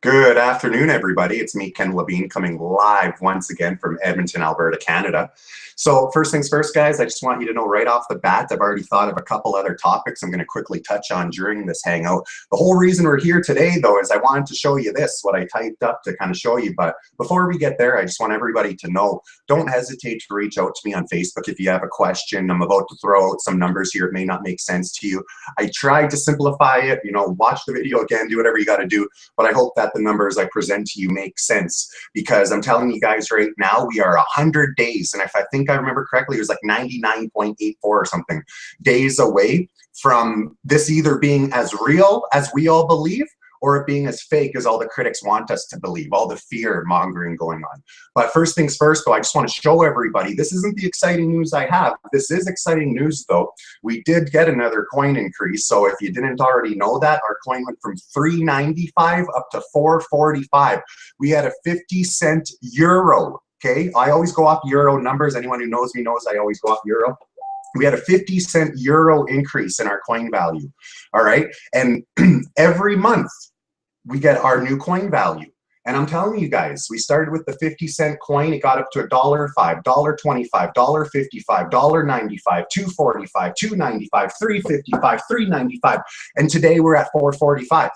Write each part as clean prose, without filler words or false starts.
Good afternoon, everybody. It's me, Ken Levine, coming live once again from Edmonton, Alberta, Canada. So first things first, guys, I just want you to know right off the bat, I've already thought of a couple other topics I'm going to quickly touch on during this hangout. The whole reason we're here today, though, is I wanted to show you this, what I typed up to kind of show you. But before we get there, I just want everybody to know, don't hesitate to reach out to me on Facebook if you have a question. I'm about to throw out some numbers here. It may not make sense to you. I tried to simplify it, watch the video again, do whatever you got to do. But I hope that the numbers I present to you make sense, because I'm telling you guys right now, we are 100 days, and if I think I remember correctly, it was like 99.84 or something days away from this either being as real as we all believe, or it being as fake as all the critics want us to believe, all the fear mongering going on. But first things first, though, I just want to show everybody, this isn't the exciting news I have. This is exciting news, though. We did get another coin increase. So if you didn't already know that, our coin went from $3.95 up to $4.45. We had a 50-cent euro. Okay, I always go off euro numbers. Anyone who knows me knows I always go off euro. We had a 50-cent euro increase in our coin value. All right, and every month we get our new coin value. And I'm telling you guys, we started with the 50-cent coin. It got up to $1.05, $1.25, $1.55, $1.95, $2.45, $2.95, $3.55, $3.95, and today we're at $4.45.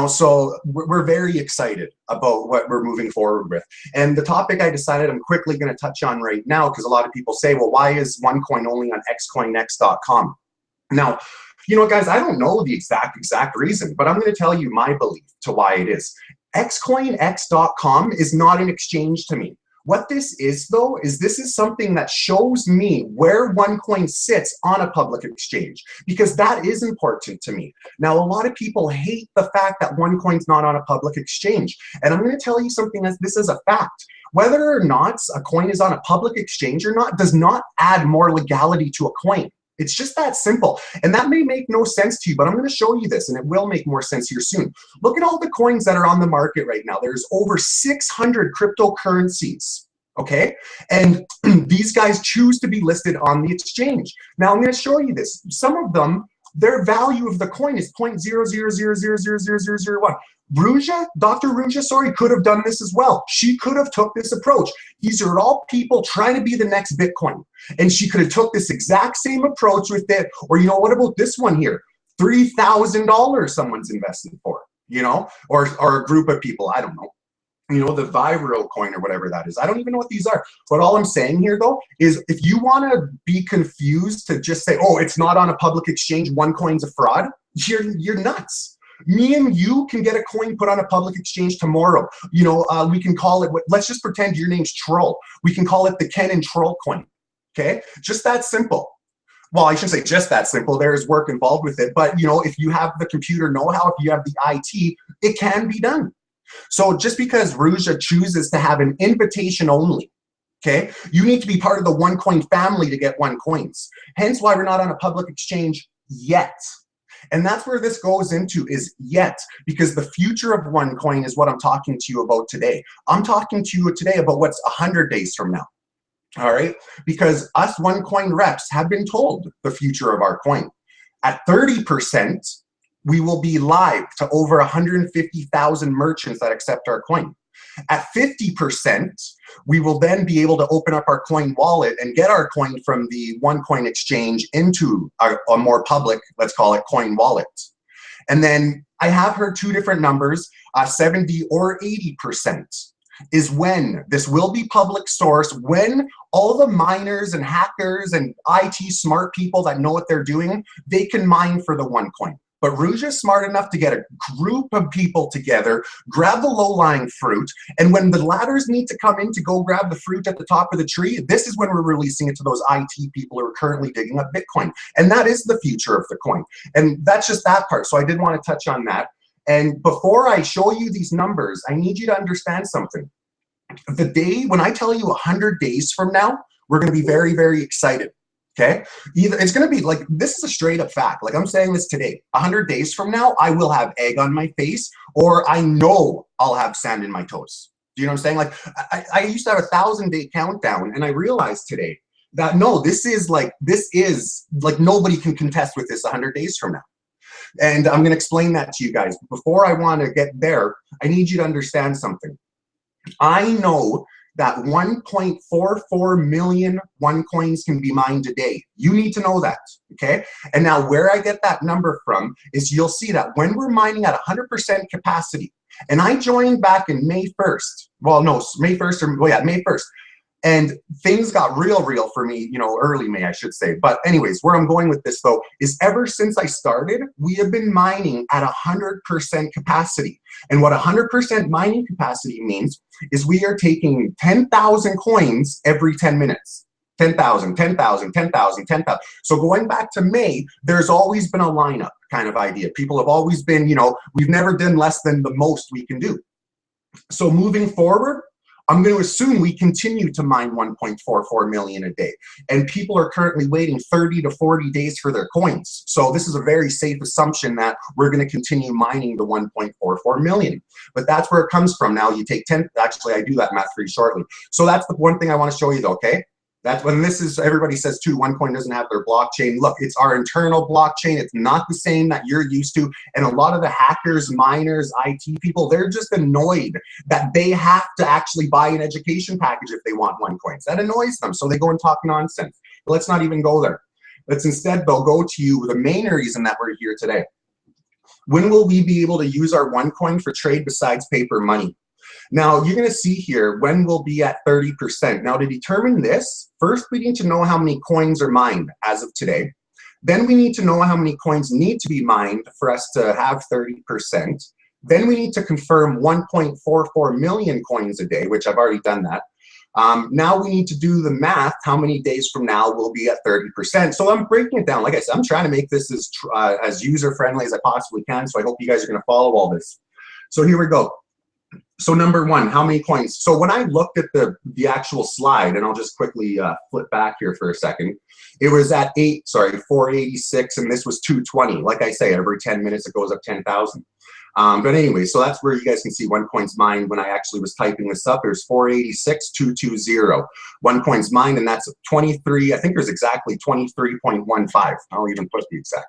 So we're very excited about what we're moving forward with. And the topic I decided I'm quickly going to touch on right now, because a lot of people say, well, why is OneCoin only on xcoinx.com? Now, guys, I don't know the exact reason, but I'm going to tell you my belief to why it is. xcoinx.com is not an exchange to me. What this is, though, is this is something that shows me where OneCoin sits on a public exchange, because that is important to me. Now, a lot of people hate the fact that OneCoin's not on a public exchange, and I'm going to tell you something as this is a fact. Whether or not a coin is on a public exchange or not does not add more legality to a coin. It's just that simple. And that may make no sense to you, but I'm going to show you this, and it will make more sense here soon. Look at all the coins that are on the market right now. There's over 600 cryptocurrencies, okay? And these guys choose to be listed on the exchange. Now, I'm going to show you this. Some of them, their value of the coin is 0.000000001. Dr. Ruja, could have done this as well. She could have took this approach. These are all people trying to be the next Bitcoin. And she could have took this exact same approach with it. Or, what about this one here? $3,000 someone's invested for, or a group of people, I don't know. The Viro coin or whatever that is. I don't even know what these are. But all I'm saying here, though, is if you want to be confused to just say, oh, it's not on a public exchange, OneCoin's a fraud, you're nuts. Me and you can get a coin put on a public exchange tomorrow. We can call it, let's just pretend your name's Troll. We can call it the Ken and Troll coin, okay? Just that simple. Well, I shouldn't say just that simple. There's work involved with it. But, if you have the computer know-how, if you have the IT, it can be done. So just because Ruja chooses to have an invitation only, okay, you need to be part of the OneCoin family to get OneCoins. Hence why we're not on a public exchange yet. And that's where this goes into, is yet, because the future of OneCoin is what I'm talking to you about today. I'm talking to you today about what's 100 days from now, all right? Because us OneCoin reps have been told the future of our coin. At 30%, we will be live to over 150,000 merchants that accept our coin. At 50%, we will then be able to open up our coin wallet and get our coin from the OneCoin exchange into a more public, let's call it, coin wallet. And then I have heard two different numbers, 70 or 80% is when this will be public source, when all the miners and hackers and IT smart people that know what they're doing, they can mine for the OneCoin. But Ruja's smart enough to get a group of people together, grab the low-lying fruit, and when the ladders need to come in to go grab the fruit at the top of the tree, this is when we're releasing it to those IT people who are currently digging up Bitcoin. And that is the future of the coin. And that's just that part. So I did want to touch on that. And before I show you these numbers, I need you to understand something. The day when I tell you 100 days from now, we're going to be very, very excited. Okay, either it's going to be like, this is a straight up fact. Like, I'm saying this today, 100 days from now, I will have egg on my face, or I know I'll have sand in my toes. Do you know what I'm saying? Like, I used to have a 1,000-day countdown, and I realized today that no, this is like nobody can contest with this 100 days from now. And I'm going to explain that to you guys. Before I want to get there, I need you to understand something. I know that 1.44 million OneCoins can be mined a day. You need to know that, okay? And now where I get that number from is you'll see that when we're mining at 100% capacity, and I joined back in May 1st, well, no, May 1st, or, well, yeah, May 1st, and things got real for me, you know, early May, I should say. But anyways, where I'm going with this, though, is ever since I started, we have been mining at 100% capacity. And what 100% mining capacity means is we are taking 10,000 coins every 10 minutes. 10,000, 10,000, 10,000, 10,000. So going back to May, there's always been a lineup kind of idea. People have always been, you know, we've never done less than the most we can do. So moving forward, I'm going to assume we continue to mine 1.44 million a day. And people are currently waiting 30 to 40 days for their coins. So this is a very safe assumption that we're going to continue mining the 1.44 million. But that's where it comes from. Now you take 10, actually I do that math for you shortly. So that's the one thing I want to show you though, okay? That's when this is, everybody says too, OneCoin doesn't have their blockchain. Look, it's our internal blockchain. It's not the same that you're used to. And a lot of the hackers, miners, IT people, they're just annoyed that they have to actually buy an education package if they want OneCoins. That annoys them. So they go and talk nonsense. But let's not even go there. Let's instead, though, go to you the main reason that we're here today. When will we be able to use our OneCoin for trade besides paper money? Now, you're going to see here when we'll be at 30%. Now, to determine this, first we need to know how many coins are mined as of today. Then we need to know how many coins need to be mined for us to have 30%. Then we need to confirm 1.44 million coins a day, which I've already done that. Now we need to do the math, how many days from now we'll be at 30%. So I'm breaking it down. Like I said, I'm trying to make this as user-friendly as I possibly can, so I hope you guys are going to follow all this. So here we go. So number one, how many coins? So when I looked at the actual slide, and I'll just quickly flip back here for a second, it was at 486, and this was 220. Like I say, every 10 minutes it goes up 10,000. But anyway, so that's where you guys can see OneCoin's mined. When I actually was typing this up, there's 486,220 OneCoin's mined, and that's 23. I think there's exactly 23.15. I'll even put the exact.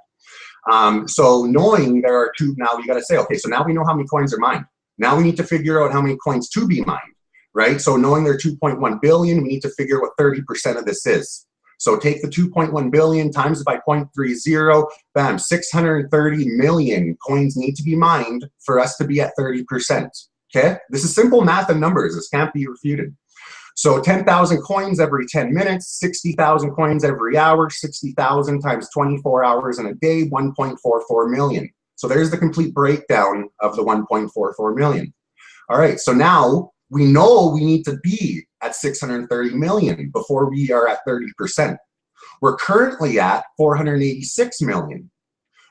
So knowing there are two, now you got to say, okay, so now we know how many coins are mined. Now we need to figure out how many coins to be mined, right? So knowing there are 2.1 billion, we need to figure what 30% of this is. So take the 2.1 billion times it by 0.30, bam, 630 million coins need to be mined for us to be at 30%, okay? This is simple math and numbers. This can't be refuted. So 10,000 coins every 10 minutes, 60,000 coins every hour, 60,000 times 24 hours in a day, 1.44 million. So there's the complete breakdown of the 1.44 million. All right, so now we know we need to be at 630 million before we are at 30%. We're currently at 486 million,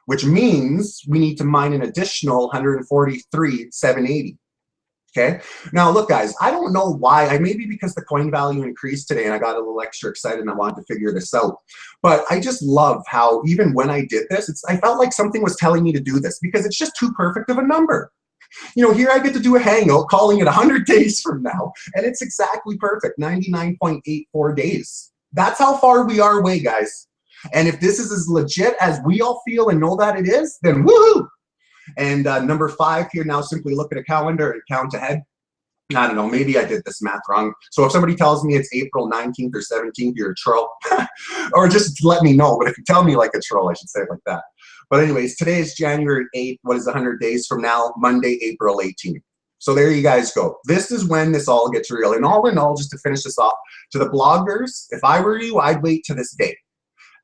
which means we need to mine an additional 143,780. Okay, now look guys, I don't know why, maybe because the coin value increased today and I got a little extra excited and I wanted to figure this out. But I just love how even when I did this, I felt like something was telling me to do this because it's just too perfect of a number. You know, here I get to do a hangout calling it 100 days from now, and it's exactly perfect, 99.84 days. That's how far we are away, guys. And if this is as legit as we all feel and know that it is, then woohoo! And number 5 here, now simply look at a calendar and count ahead. I don't know, maybe I did this math wrong. So if somebody tells me it's April 19th or 17th, you're a troll. Or just let me know. But if you tell me like a troll, I should say it like that. But anyways, today is January 8th. What is 100 days from now? Monday, April 18th. So there you guys go. This is when this all gets real. And all in all, just to finish this off, to the bloggers, if I were you, I'd wait to this day.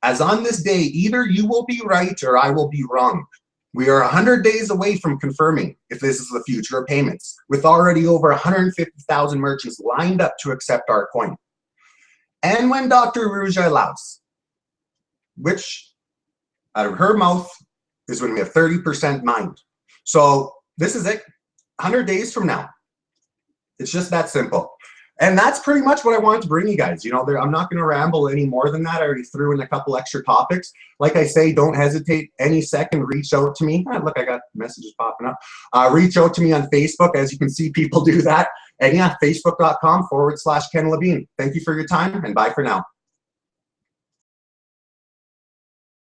As on this day, either you will be right or I will be wrong. We are 100 days away from confirming if this is the future of payments, with already over 150,000 merchants lined up to accept our coin. And when Dr. Ruja allows, which out of her mouth is when we have 30% mined. So this is it, 100 days from now. It's just that simple. And that's pretty much what I wanted to bring you guys. You know, I'm not going to ramble any more than that. I already threw in a couple extra topics. Like I say, don't hesitate any second. Reach out to me. Look, I got messages popping up. Reach out to me on Facebook. As you can see, people do that. And yeah, facebook.com/Ken Levine. Thank you for your time, and bye for now.